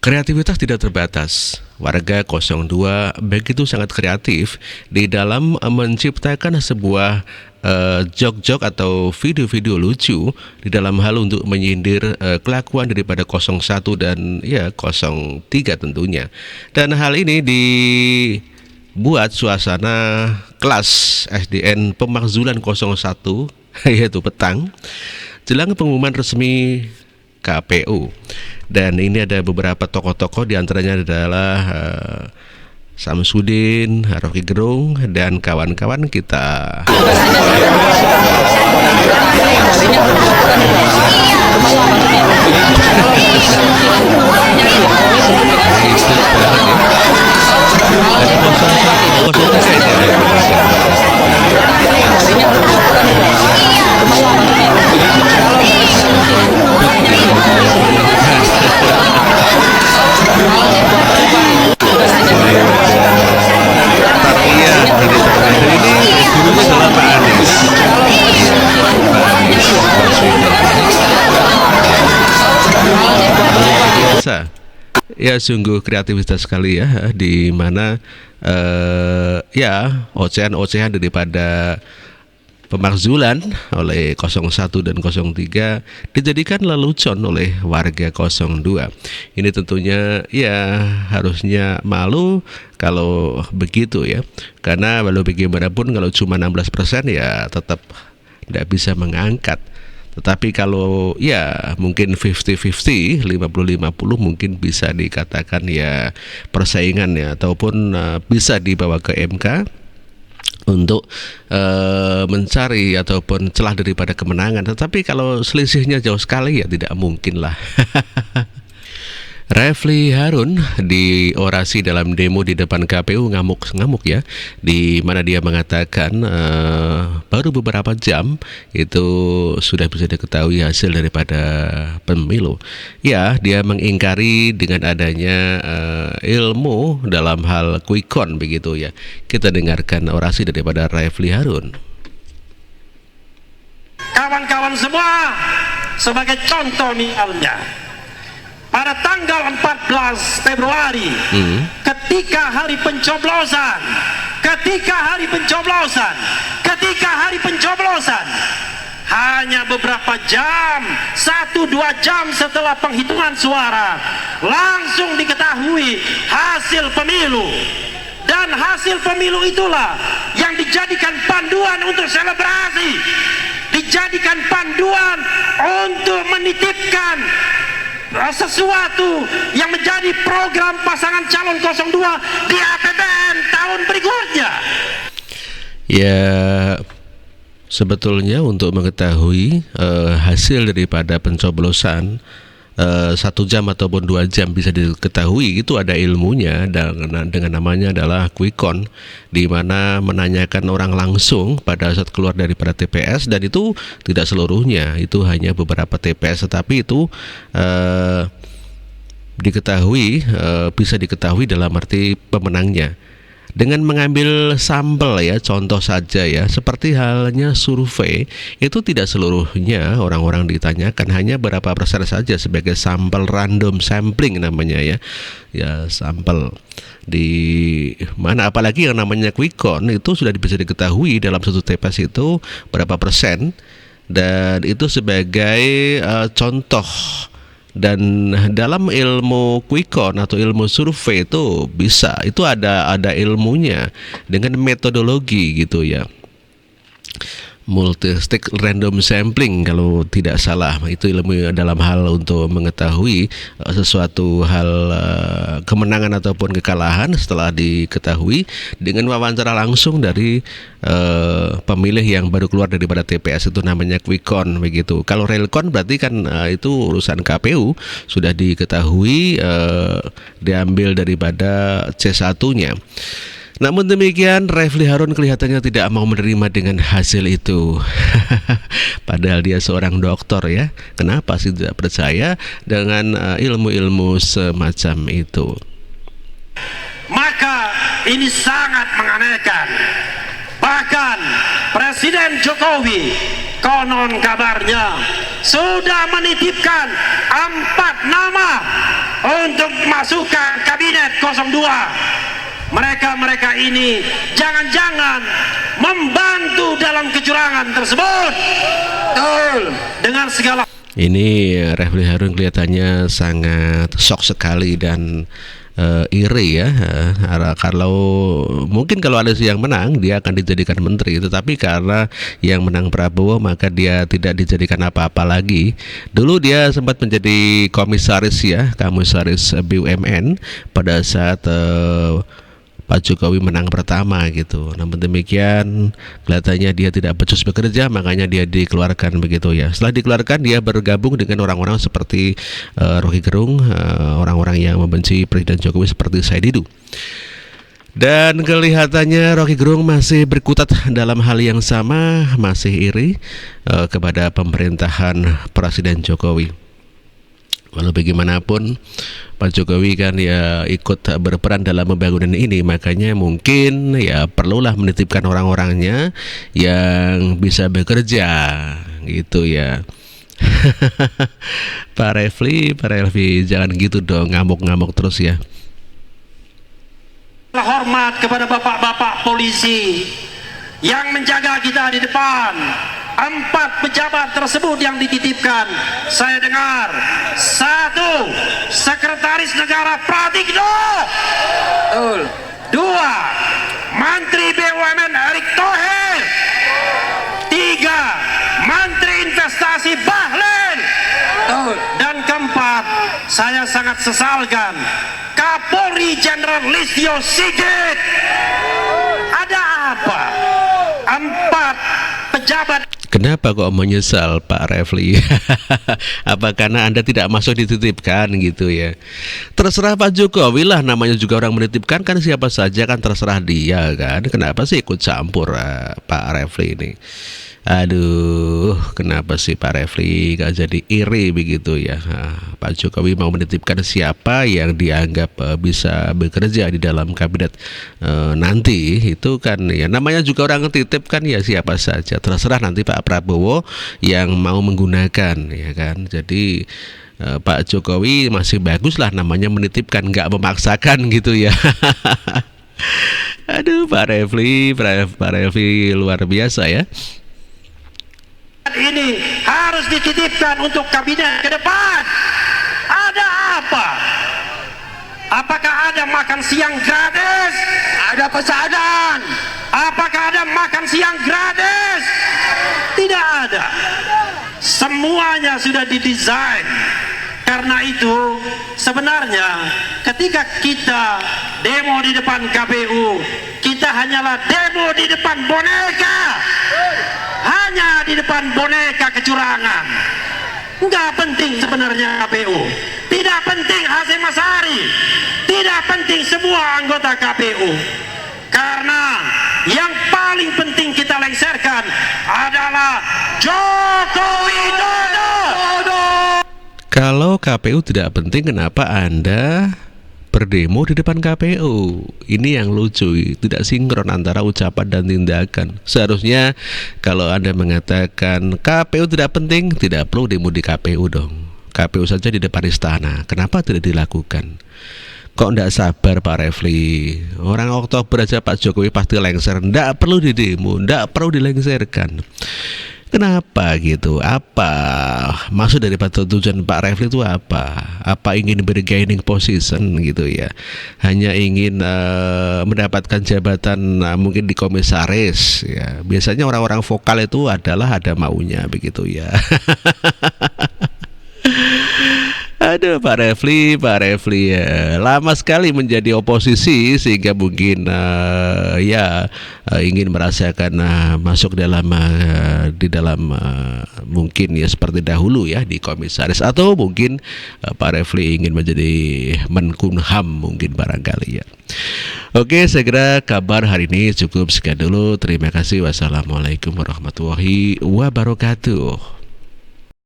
Kreativitas tidak terbatas. Warga 02 begitu sangat kreatif di dalam menciptakan sebuah jok-jok atau video-video lucu di dalam hal untuk menyindir kelakuan daripada 01 dan ya 03 tentunya. Dan hal ini dibuat suasana kelas SDN Pemakzulan 01 yaitu petang jelang pengumuman resmi KPU. Dan ini ada beberapa tokoh-tokoh, diantaranya adalah Samsudin, Rocky Gerung, dan kawan-kawan kita. Ya sungguh kreativitas sekali ya, di mana ya ocehan-ocehan daripada pemakzulan oleh 01 dan 03 dijadikan lelucon oleh warga 02. Ini tentunya ya harusnya malu kalau begitu ya, karena walau bagaimanapun kalau cuma 16% ya tetap tidak bisa mengangkat. Tetapi kalau ya mungkin 50-50, 50-50 mungkin bisa dikatakan ya persaingan ya, ataupun bisa dibawa ke MK untuk mencari ataupun celah daripada kemenangan. Tetapi kalau selisihnya jauh sekali ya tidak mungkin lah. Refli Harun di orasi dalam demo di depan KPU ngamuk-ngamuk ya, di mana dia mengatakan baru beberapa jam itu sudah bisa diketahui hasil daripada pemilu. Ya, dia mengingkari dengan adanya ilmu dalam hal quick count begitu ya. Kita dengarkan orasi daripada Refli Harun. Kawan-kawan semua, sebagai contoh misalnya, pada tanggal 14 Februari ketika hari pencoblosan hanya beberapa jam, 1-2 jam setelah penghitungan suara langsung diketahui hasil pemilu. Dan hasil pemilu itulah yang dijadikan panduan untuk selebrasi, dijadikan panduan untuk menitipkan sesuatu yang menjadi program pasangan calon 02 di APBN tahun berikutnya. Ya, sebetulnya untuk mengetahui hasil daripada pencoblosan 1 jam ataupun 2 jam bisa diketahui, itu ada ilmunya dengan namanya adalah quick count, di mana menanyakan orang langsung pada saat keluar daripada TPS, dan itu tidak seluruhnya, itu hanya beberapa TPS, tetapi itu diketahui, bisa diketahui dalam arti pemenangnya dengan mengambil sampel ya, contoh saja ya, seperti halnya survei, itu tidak seluruhnya orang-orang ditanyakan, hanya berapa persen saja sebagai sampel, random sampling namanya ya, ya sampel di mana, apalagi yang namanya quick count itu sudah bisa diketahui dalam satu TPS itu berapa persen, dan itu sebagai contoh. Dan dalam ilmu quick count atau ilmu survei itu bisa, itu ada ilmunya dengan metodologi gitu ya, multi-stage random sampling kalau tidak salah. Itu ilmu dalam hal untuk mengetahui sesuatu hal kemenangan ataupun kekalahan setelah diketahui dengan wawancara langsung dari pemilih yang baru keluar daripada TPS, itu namanya quick count begitu. Kalau real count berarti kan itu urusan KPU, sudah diketahui diambil daripada C1-nya. Namun demikian, Refli Harun kelihatannya tidak mau menerima dengan hasil itu. Padahal dia seorang dokter ya. Kenapa sih tidak percaya dengan ilmu-ilmu semacam itu? Maka ini sangat menganehkan. Bahkan Presiden Jokowi konon kabarnya sudah menitipkan 4 nama untuk masukkan kabinet 02. Mereka ini jangan-jangan membantu dalam kecurangan tersebut. Betul. Dengan segala ini Refli Harun kelihatannya sangat shock sekali dan iri ya. Kalau mungkin kalau ada yang menang dia akan dijadikan menteri, tetapi karena yang menang Prabowo maka dia tidak dijadikan apa-apa lagi. Dulu dia sempat menjadi komisaris BUMN pada saat Pak Jokowi menang pertama gitu. Namun demikian kelihatannya dia tidak becus bekerja, makanya dia dikeluarkan begitu ya. Setelah dikeluarkan dia bergabung dengan orang-orang seperti Rocky Gerung, orang-orang yang membenci Presiden Jokowi seperti Said Didu. Dan kelihatannya Rocky Gerung masih berkutat dalam hal yang sama, masih iri kepada pemerintahan Presiden Jokowi. Walau bagaimanapun Pak Jokowi kan ya ikut berperan dalam pembangunan ini, makanya mungkin ya perlulah menitipkan orang-orangnya yang bisa bekerja gitu ya. Pak Refli jangan gitu dong, ngamuk-ngamuk terus ya. hormat kepada bapak-bapak polisi yang menjaga kita di depan. 4 pejabat tersebut yang dititipkan, saya dengar 1. Sekretaris Negara Pratikno, 2. Menteri BUMN Erick Thohir, 3. Menteri Investasi Bahlil, dan 4. Saya sangat sesalkan Kapolri Jenderal Listio Sigit. Ada apa? 4 pejabat. Kenapa kok menyesal Pak Refli? Apa karena Anda tidak masuk dititipkan gitu ya? Terserah Pak Jokowi lah, namanya juga orang menitipkan kan, siapa saja kan terserah dia kan. Kenapa sih ikut campur Pak Refli ini? Aduh, kenapa sih Pak Refli gak jadi iri begitu ya? Pak Jokowi mau menitipkan siapa yang dianggap bisa bekerja di dalam kabinet nanti, itu kan ya namanya juga orang titip kan, ya siapa saja terserah nanti Pak Prabowo yang mau menggunakan ya kan. Jadi Pak Jokowi masih bagus lah namanya menitipkan, nggak memaksakan gitu ya. Aduh Pak Refli luar biasa ya. Ini harus dititipkan untuk kabinet ke depan. Ada apa? Apakah ada makan siang gratis? Ada pesanan. Apakah ada makan siang gratis? Tidak ada. Semuanya sudah didesain. Karena itu sebenarnya ketika kita demo di depan KPU, kita hanyalah demo di depan boneka. Hanya di depan boneka kecurangan. Enggak penting sebenarnya KPU, tidak penting Hasyim Asyari, tidak penting semua anggota KPU. Karena yang paling penting kita lengserkan adalah Joko Widodo. Kalau KPU tidak penting, kenapa Anda berdemo di depan KPU? Ini yang lucu, tidak sinkron antara ucapan dan tindakan. Seharusnya kalau Anda mengatakan KPU tidak penting, tidak perlu demo di KPU dong. KPU saja di depan istana, kenapa tidak dilakukan? Kok tidak sabar Pak Refli? Orang Oktober aja Pak Jokowi pasti lengser, tidak perlu didemo, tidak perlu dilengserkan. Kenapa gitu? Apa maksud dari tujuan Pak Refli itu apa? Apa ingin bergaining position gitu ya? Hanya ingin mendapatkan jabatan mungkin di komisaris ya. Biasanya orang-orang vokal itu adalah ada maunya begitu ya. Aduh Pak Refli ya, lama sekali menjadi oposisi sehingga mungkin ingin merasakan masuk dalam di dalam mungkin ya seperti dahulu ya di komisaris, atau mungkin Pak Refli ingin menjadi Menkumham mungkin barangkali ya. Oke, saya kira kabar hari ini cukup sekian dulu. Terima kasih. Wassalamualaikum warahmatullahi wabarakatuh.